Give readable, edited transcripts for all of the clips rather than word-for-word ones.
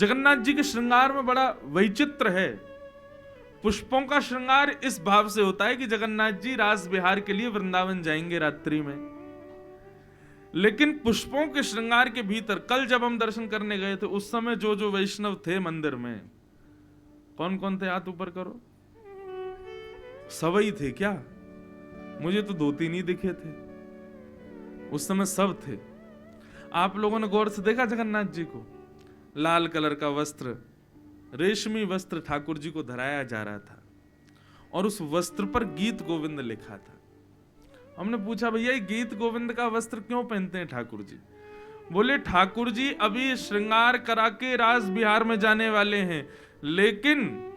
जगन्नाथ जी के श्रृंगार में बड़ा वैचित्र है। पुष्पों का श्रृंगार इस भाव से होता है कि जगन्नाथ जी रास विहार के लिए वृंदावन जाएंगे रात्रि में, लेकिन पुष्पों के श्रृंगार के भीतर कल जब हम दर्शन करने गए थे उस समय जो जो वैष्णव थे मंदिर में, कौन कौन थे? हाथ ऊपर करो। सब ही थे क्या? मुझे तो 2-3 ही दिखे थे, उस समय सब थे। आप लोगों ने गौर से देखा जगन्नाथ जी को? लाल कलर का वस्त्र, रेशमी वस्त्र ठाकुर जी को धराया जा रहा था और उस वस्त्र पर गीत गोविंद लिखा था। हमने पूछा भैया ये गीत गोविंद का वस्त्र क्यों पहनते हैं ठाकुर जी? बोले ठाकुर जी अभी श्रृंगार करा के रास बिहार में जाने वाले हैं, लेकिन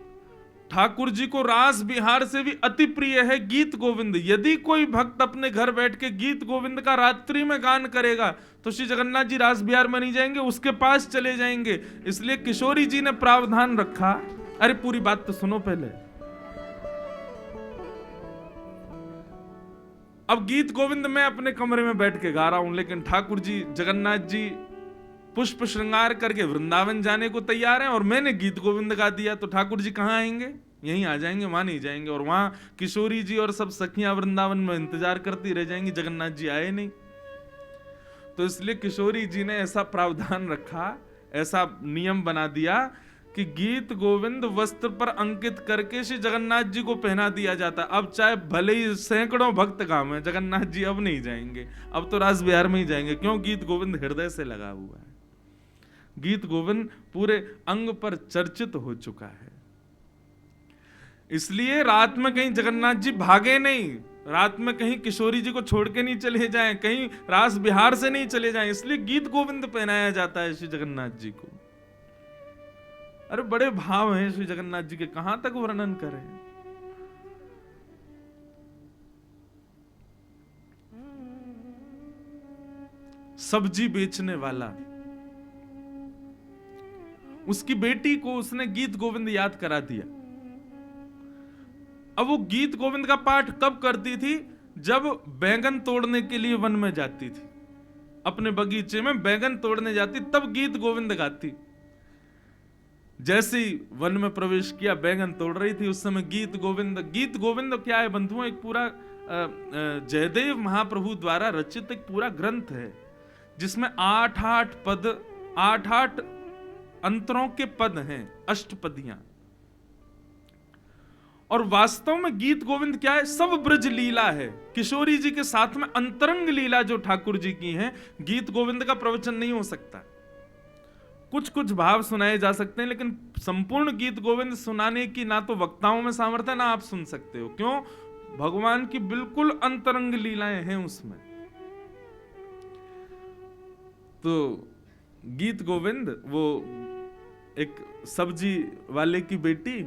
ठाकुर जी को रास बिहार से भी अति प्रिय है गीत गोविंद। यदि कोई भक्त अपने घर बैठ के गीत गोविंद का रात्रि में गान करेगा तो श्री जगन्नाथ जी रास बिहार में नहीं जाएंगे, उसके पास चले जाएंगे। इसलिए किशोरी जी ने प्रावधान रखा। अरे पूरी बात तो सुनो पहले। अब गीत गोविंद मैं अपने कमरे में बैठ के गा रहा हूं, लेकिन ठाकुर जी जगन्नाथ जी पुष्प श्रृंगार करके वृंदावन जाने को तैयार हैं और मैंने गीत गोविंद गा दिया, तो ठाकुर जी कहां आएंगे? यहीं आ जाएंगे, वहां नहीं जाएंगे। और वहां किशोरी जी और सब सखियां वृंदावन में इंतजार करती रह जाएंगी, जगन्नाथ जी आए नहीं। तो इसलिए किशोरी जी ने ऐसा प्रावधान रखा, ऐसा नियम बना दिया कि गीत गोविंद वस्त्र पर अंकित करके श्री जगन्नाथ जी को पहना दिया जाता। अब चाहे भले ही सैकड़ों भक्त काम है, जगन्नाथ जी अब नहीं जाएंगे, अब तो रास बिहार में ही जाएंगे। क्यों? गीत गोविंद हृदय से लगा हुआ है, गीत गोविंद पूरे अंग पर चर्चित हो चुका है। इसलिए रात में कहीं जगन्नाथ जी भागे नहीं, रात में कहीं किशोरी जी को छोड़ के नहीं चले जाएं, कहीं रास बिहार से नहीं चले जाएं, इसलिए गीत गोविंद पहनाया जाता है श्री जगन्नाथ जी को। अरे बड़े भाव हैं श्री जगन्नाथ जी के, कहां तक वर्णन करें। सब्जी बेचने वाला, उसकी बेटी को उसने गीत गोविंद याद करा दिया। अब वो गीत गोविंद का पाठ कब करती थी? जब बैंगन तोड़ने के लिए वन में जाती थी, अपने बगीचे में बैंगन तोड़ने जाती, तब गीत गोविंद गाती। जैसे ही वन में प्रवेश किया, बैंगन तोड़ रही थी, उस समय गीत गोविंद। गीत गोविंद क्या है बंधुओं? एक पूरा जयदेव महाप्रभु द्वारा रचित एक पूरा ग्रंथ है, जिसमें 8-8 पद, 8-8 अंतरों के पद हैं, अष्टपदियां। और वास्तव में गीत गोविंद क्या है? सब ब्रज लीला है। किशोरी जी के साथ में अंतरंग लीला जो ठाकुर जी की है, गीत गोविंद का प्रवचन नहीं हो सकता। कुछ कुछ भाव सुनाए जा सकते हैं, लेकिन संपूर्ण गीत गोविंद सुनाने की ना तो वक्ताओं में सामर्थ्य, ना आप सुन सकते हो। क्यों? भगवान की बिल्कुल अंतरंग लीलाएं हैं उसमें। तो गीत गोविंद, वो एक सब्जी वाले की बेटी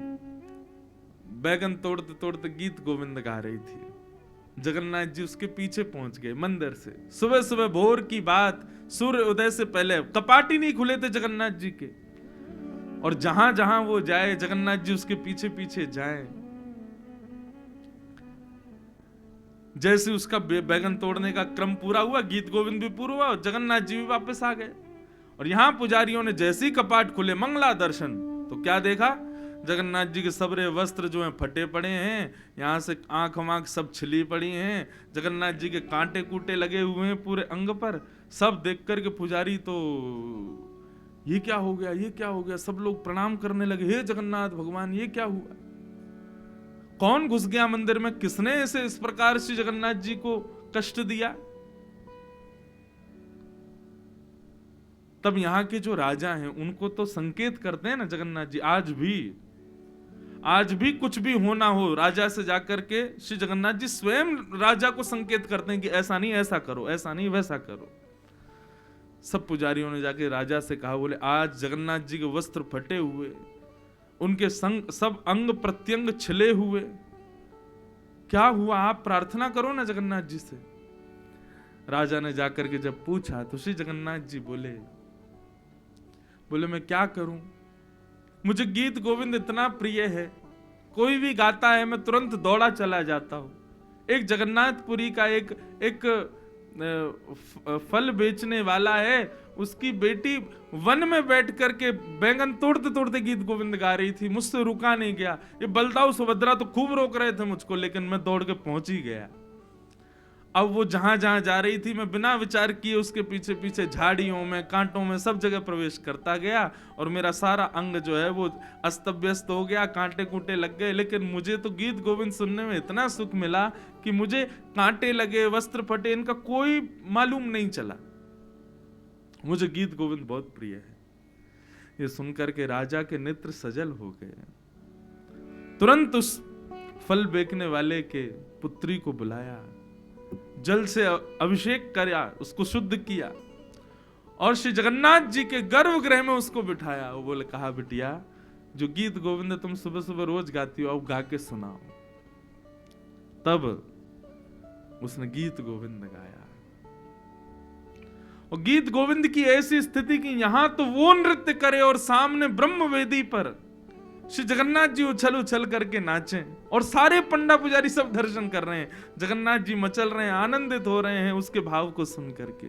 बैगन तोड़ते तोड़ते गीत गोविंद गा रही थी। जगन्नाथ जी उसके पीछे पहुंच गए मंदिर से। सुबह सुबह भोर की बात, सूर्य उदय से पहले, कपाट ही नहीं खुले थे जगन्नाथ जी के, और जहां जहां वो जाए जगन्नाथ जी उसके पीछे पीछे जाएं। जैसे उसका बैगन तोड़ने का क्रम पूरा हुआ, गीत गोविंद भी पूरा हुआ और जगन्नाथ जी भी वापस आ गए। और यहां पुजारियों ने जैसे ही कपाट खुले, मंगला दर्शन, तो क्या देखा? जगन्नाथ जी के सबरे वस्त्र जो हैं फटे पड़े हैं, यहां से आंख वाँख सब छिली पड़ी हैं, जगन्नाथ जी के कांटे कूटे लगे हुए हैं पूरे अंग पर। सब देख करके पुजारी तो ये क्या हो गया, ये क्या हो गया, सब लोग प्रणाम करने लगे, हे जगन्नाथ भगवान ये क्या हुआ? कौन घुस गया मंदिर में? किसने ऐसे इस प्रकार से जगन्नाथ जी को कष्ट दिया? तब यहाँ के जो राजा हैं उनको तो संकेत करते हैं ना जगन्नाथ जी। आज भी कुछ भी होना हो, राजा से जाकर के श्री जगन्नाथ जी स्वयं राजा को संकेत करते हैं कि ऐसा नहीं ऐसा करो, ऐसा नहीं वैसा करो। सब पुजारियों ने जाके राजा से कहा, बोले आज जगन्नाथ जी के वस्त्र फटे हुए, उनके संग सब अंग प्रत्यंग छिले हुए, क्या हुआ? आप प्रार्थना करो ना जगन्नाथ जी से। राजा ने जाकर के जब पूछा तो श्री जगन्नाथ जी बोले मैं क्या करूं? मुझे गीत गोविंद इतना प्रिय है, कोई भी गाता है मैं तुरंत दौड़ा चला जाता हूं। एक जगन्नाथपुरी का एक फल बेचने वाला है, उसकी बेटी वन में बैठ करके बैंगन तोड़ते तोड़ते गीत गोविंद गा रही थी, मुझसे रुका नहीं गया। ये बलदाऊ सुभद्रा तो खूब रोक रहे थे मुझको, लेकिन मैं दौड़ के पहुंच ही गया। अब वो जहां जहां जा रही थी, मैं बिना विचार किए उसके पीछे पीछे झाड़ियों में, कांटों में, सब जगह प्रवेश करता गया, और मेरा सारा अंग जो है वो अस्त व्यस्त हो गया, कांटे कूटे लग गए। लेकिन मुझे तो गीत गोविंद सुनने में इतना सुख मिला कि मुझे कांटे लगे, वस्त्र फटे, इनका कोई मालूम नहीं चला। मुझे गीत गोविंद बहुत प्रिय है। ये सुनकर के राजा के नेत्र सजल हो गए। तुरंत उस फल बेचने वाले के पुत्री को बुलाया, जल से अभिषेक किया, उसको शुद्ध किया, और श्री जगन्नाथ जी के गर्भगृह में उसको बिठाया। वो बोले, कहा बिटिया, जो गीत गोविंद तुम सुबह सुबह रोज गाती हो, अब गा के सुनाओ। तब उसने गीत गोविंद गाया। और गीत गोविंद की ऐसी स्थिति कि यहां तो वो नृत्य करे और सामने ब्रह्मवेदी पर श्री जगन्नाथ जी उछल उछल करके नाचे, और सारे पंडा पुजारी सब दर्शन कर रहे हैं। जगन्नाथ जी मचल रहे हैं, आनंदित हो रहे हैं उसके भाव को सुन करके।